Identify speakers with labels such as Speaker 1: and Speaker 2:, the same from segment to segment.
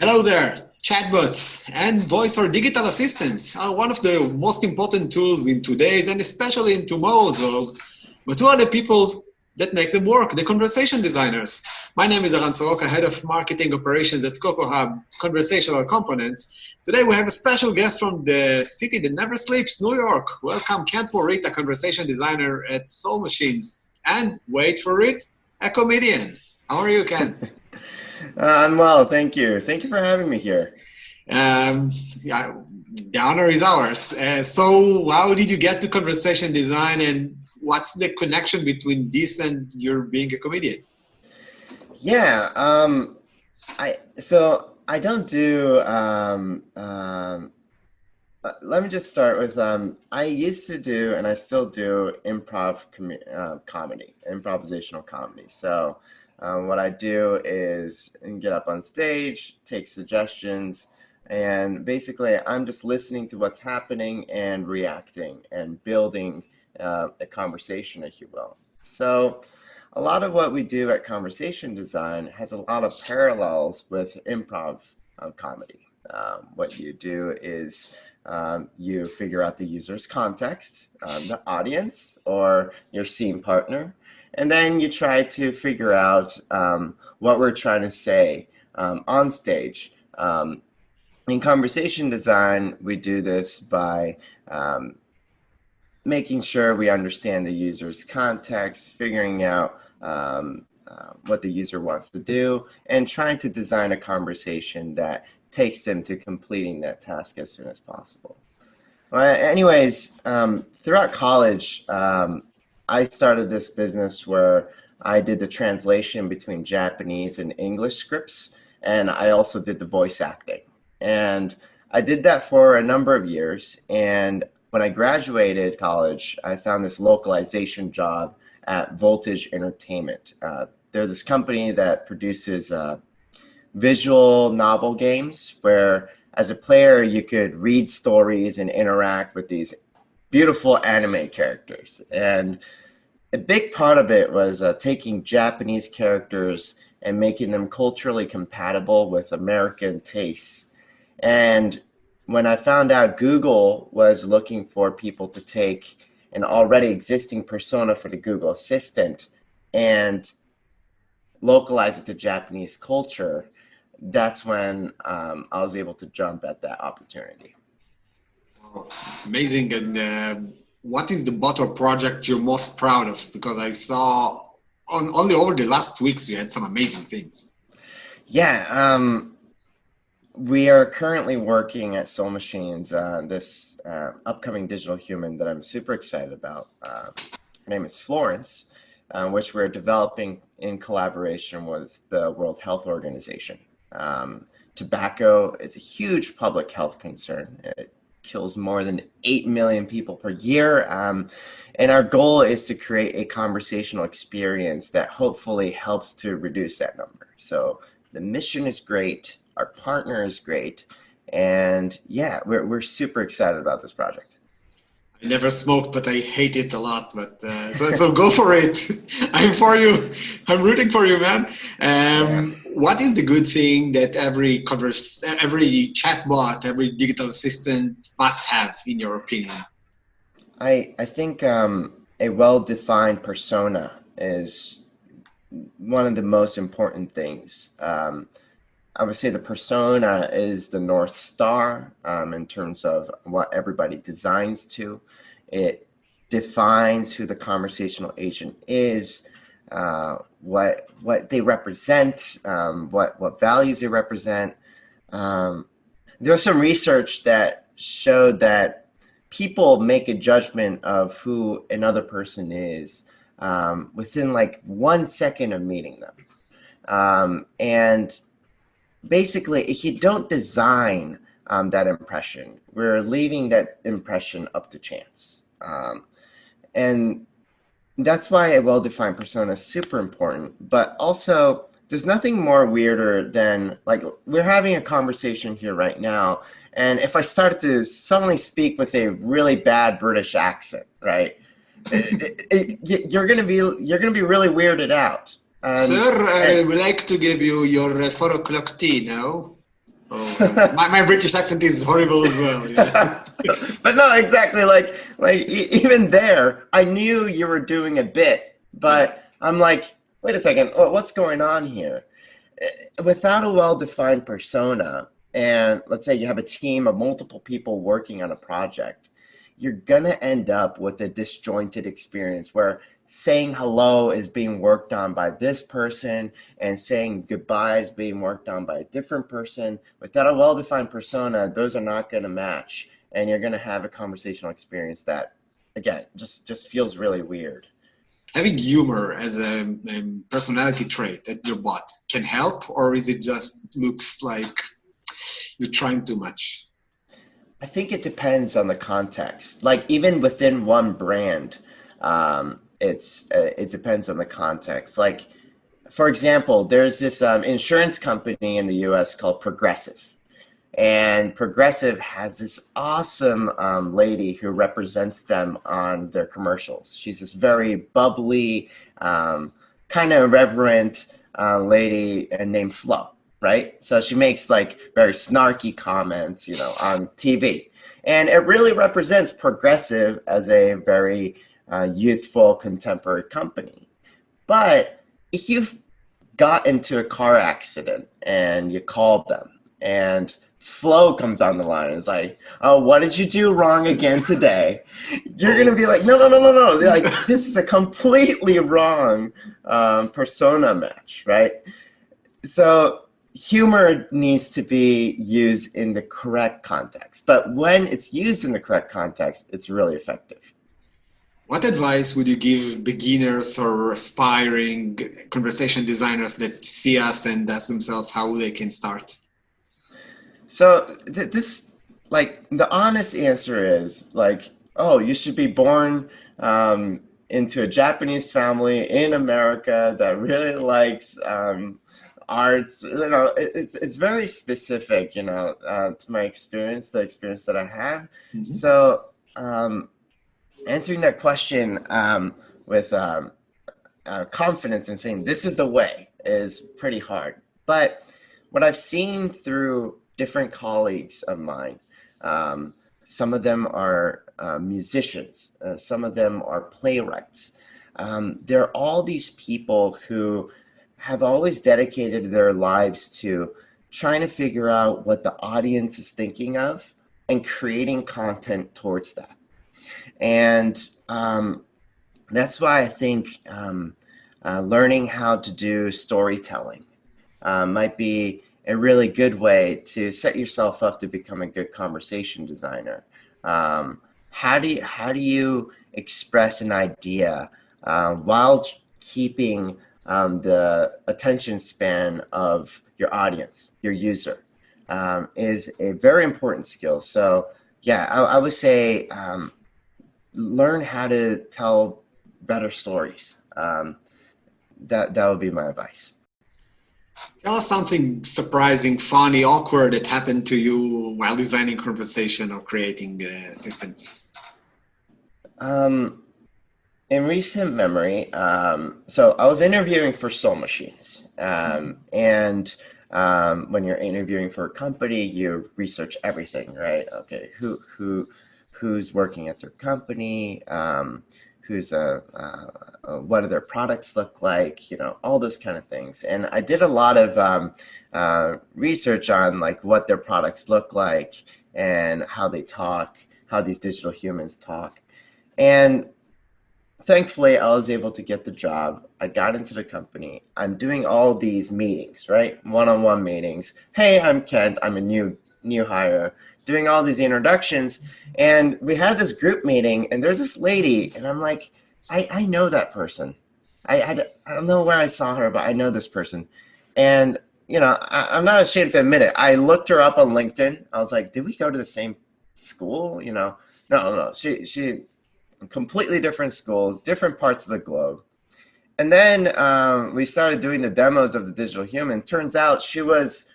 Speaker 1: Hello there. Chatbots and voice or digital assistants are one of the most important tools in today's and especially in tomorrow's world. But who are the people that make them work? The conversation designers. My name is Eran Soroka, head of marketing operations at CoCoHub Conversational Components. Today we have a special guest from the city that never sleeps, New York. Welcome, Kent Morita, conversation designer at Soul Machines. And wait for it, a comedian. How are you, Kent?
Speaker 2: I'm well, thank you. Thank you for having me here.
Speaker 1: Yeah, the honor is ours. So how did you get to conversation design and what's the connection between this and your being a comedian?
Speaker 2: Yeah, I don't do let me just start with I used to do and I still do comedy, improvisational comedy. So what I do is get up on stage, take suggestions, and basically I'm just listening to what's happening and reacting and building a conversation, if you will. So a lot of what we do at conversation design has a lot of parallels with improv comedy. What you do is you figure out the user's context, the audience, or your scene partner, and then you try to figure out what we're trying to say on stage. In conversation design, we do this by making sure we understand the user's context, figuring out what the user wants to do, and trying to design a conversation that takes them to completing that task as soon as possible. Anyways, throughout college, I started this business where I did the translation between Japanese and English scripts, and I also did the voice acting. And I did that for a number of years, and when I graduated college, I found this localization job at Voltage Entertainment. They're this company that produces visual novel games where as a player you could read stories and interact with these beautiful anime characters. And a big part of it was taking Japanese characters and making them culturally compatible with American tastes. And when I found out Google was looking for people to take an already existing persona for the Google Assistant and localize it to Japanese culture, that's when I was able to jump at that opportunity.
Speaker 1: Oh, amazing. And what is the bot or project you're most proud of? Because I saw only over the last weeks you had some amazing things.
Speaker 2: Yeah, we are currently working at Soul Machines, this upcoming digital human that I'm super excited about. Her name is Florence, which we're developing in collaboration with the World Health Organization. Tobacco is a huge public health concern. It kills more than 8 million people per year. And our goal is to create a conversational experience that hopefully helps to reduce that number. So the mission is great. Our partner is great. And yeah, we're super excited about this project.
Speaker 1: I never smoked, but I hate it a lot. But so go for it. I'm for you. I'm rooting for you, man.
Speaker 2: Yeah.
Speaker 1: What is the good thing that every chatbot, every digital assistant must have, in your opinion?
Speaker 2: I think a well-defined persona is one of the most important things. I would say the persona is the North Star in terms of what everybody designs to. It defines who the conversational agent is, what they represent, what values they represent. There was some research that showed that people make a judgment of who another person is within like 1 second of meeting them. And basically, if you don't design that impression, we're leaving that impression up to chance. And that's why a well-defined persona is super important. But also, there's nothing more weirder than, like, we're having a conversation here right now, and if I start to suddenly speak with a really bad British accent, right? You're gonna be really weirded out.
Speaker 1: Sir, I
Speaker 2: And
Speaker 1: would like to give you your 4 o'clock tea now. Oh, my British accent is horrible as well. Yeah.
Speaker 2: But no, exactly. Even there, I knew you were doing a bit,
Speaker 1: Yeah.
Speaker 2: but I'm like, wait a second, what's going on here? Without a well-defined persona, and let's say you have a team of multiple people working on a project, you're gonna end up with a disjointed experience where saying hello is being worked on by this person and saying goodbye is being worked on by a different person. Without a well-defined persona, those are not going to match, and you're going to have a conversational experience that, again, just feels really weird.
Speaker 1: Having humor as a personality trait at your bot can help, or is it just looks like you're trying too much?
Speaker 2: I think it depends on the context. Like even within one brand, it depends on the context. Like for example, there's this insurance company in the U.S. called Progressive, and Progressive has this awesome lady who represents them on their commercials. She's this very bubbly, kind of irreverent lady named Flo, right? So she makes like very snarky comments, on TV. And it really represents Progressive as a very youthful, contemporary company. But if you've got into a car accident and you called them and Flo comes on the line and is like, oh, what did you do wrong again today? You're going to be like, no. Like, this is a completely wrong persona match, right? So humor needs to be used in the correct context. But when it's used in the correct context, it's really effective.
Speaker 1: What advice would you give beginners or aspiring conversation designers that see us and ask themselves how they can start?
Speaker 2: So this, like, the honest answer is like, oh, you should be born into a Japanese family in America that really likes arts. It's very specific, to my experience, the experience that I have. Mm-hmm. So answering that question with confidence and saying this is the way is pretty hard. But what I've seen through different colleagues of mine, some of them are musicians, some of them are playwrights. There are all these people who have always dedicated their lives to trying to figure out what the audience is thinking of and creating content towards that. And that's why I think learning how to do storytelling might be a really good way to set yourself up to become a good conversation designer. How do you express an idea while keeping the attention span of your audience, your user, is a very important skill. So yeah, I would say learn how to tell better stories. That would be my advice.
Speaker 1: Tell us something surprising, funny, awkward that happened to you while designing conversation or creating assistants.
Speaker 2: In recent memory, so I was interviewing for Soul Machines, and when you're interviewing for a company, you research everything, right? Okay, who's working at their company, what do their products look like, all those kind of things. And I did a lot of research on like what their products look like and how they talk, how these digital humans talk. And thankfully, I was able to get the job. I got into the company. I'm doing all these meetings, right? One-on-one meetings. Hey, I'm Kent. I'm a new hire. Doing all these introductions. And we had this group meeting, and there's this lady, and I'm like, I know that person. I don't know where I saw her, but I know this person. And, I'm not ashamed to admit it. I looked her up on LinkedIn. I was like, did we go to the same school? No. She completely different schools, different parts of the globe. And then we started doing the demos of the digital human. Turns out she was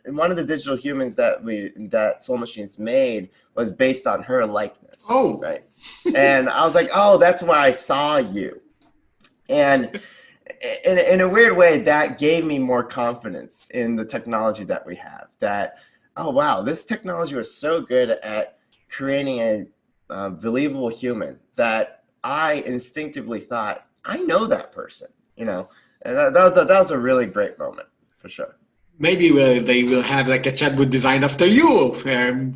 Speaker 2: one of the digital humans that Soul Machines made was based on her likeness.
Speaker 1: Oh,
Speaker 2: right. And I was like, oh, that's why I saw you. And in a weird way, that gave me more confidence in the technology that we have. That, oh wow, this technology was so good at creating a believable human that I instinctively thought, I know that person, you know, and that was a really great moment for sure.
Speaker 1: Maybe they will have like a chatbot designed after you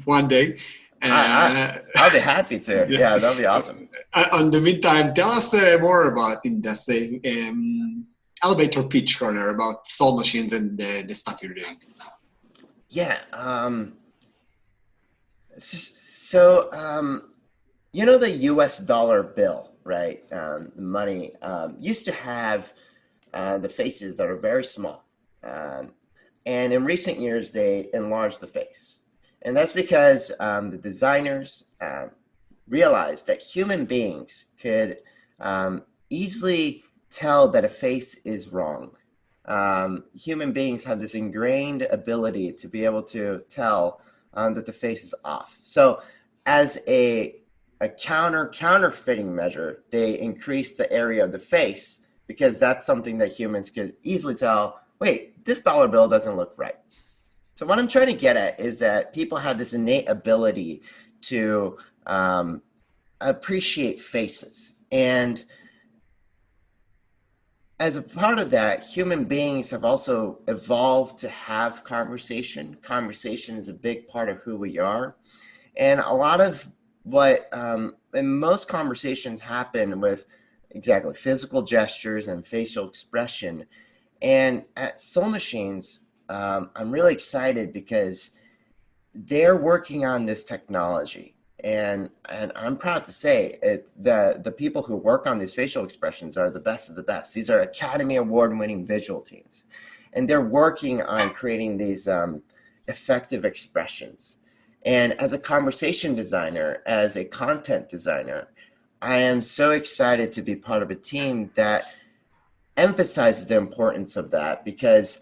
Speaker 1: one day.
Speaker 2: I'll be happy to. Yeah, that'll be awesome.
Speaker 1: On the meantime, tell us more about in the elevator pitch corner about soul machines and the stuff you're doing.
Speaker 2: Yeah. You know, the US dollar bill, right? The money used to have the faces that are very small. And in recent years, they enlarged the face. And that's because the designers realized that human beings could easily tell that a face is wrong. Human beings have this ingrained ability to be able to tell that the face is off. So as a counterfeiting measure, they increased the area of the face because that's something that humans could easily tell, wait, this dollar bill doesn't look right. So what I'm trying to get at is that people have this innate ability to appreciate faces. And as a part of that, human beings have also evolved to have conversation. Conversation is a big part of who we are. And a lot of what, and most conversations happen with exactly physical gestures and facial expression. And at Soul Machines, I'm really excited because they're working on this technology. And I'm proud to say the people who work on these facial expressions are the best of the best. These are Academy Award-winning visual teams. And they're working on creating these effective expressions. And as a conversation designer, as a content designer, I am so excited to be part of a team that emphasizes the importance of that, because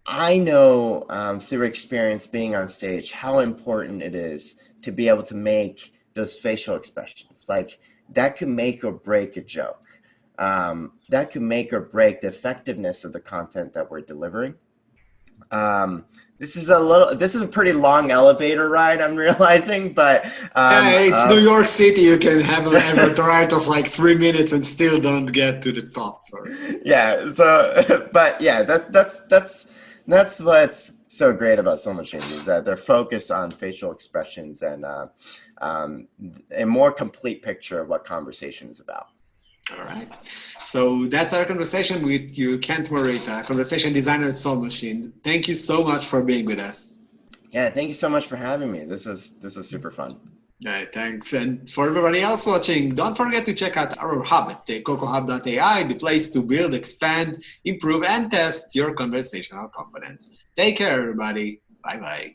Speaker 2: I know through experience being on stage how important it is to be able to make those facial expressions. Like, that can make or break a joke. That can make or break the effectiveness of the content that we're delivering. This is a pretty long elevator ride, I'm realizing, but
Speaker 1: it's New York City. You can have an elevator ride of like 3 minutes and still don't get to the top.
Speaker 2: Yeah. So, but yeah, that's what's so great about Soul Machines, is that they're focused on facial expressions and a more complete picture of what conversation is about.
Speaker 1: All right. So that's our conversation with you, Kent Morita, conversation designer at Soul Machines. Thank you so much for being with us.
Speaker 2: Yeah, thank you so much for having me. This is super fun.
Speaker 1: All right, thanks. And for everybody else watching, don't forget to check out our hub at CoCoHub.ai, the place to build, expand, improve, and test your conversational competence. Take care, everybody. Bye-bye.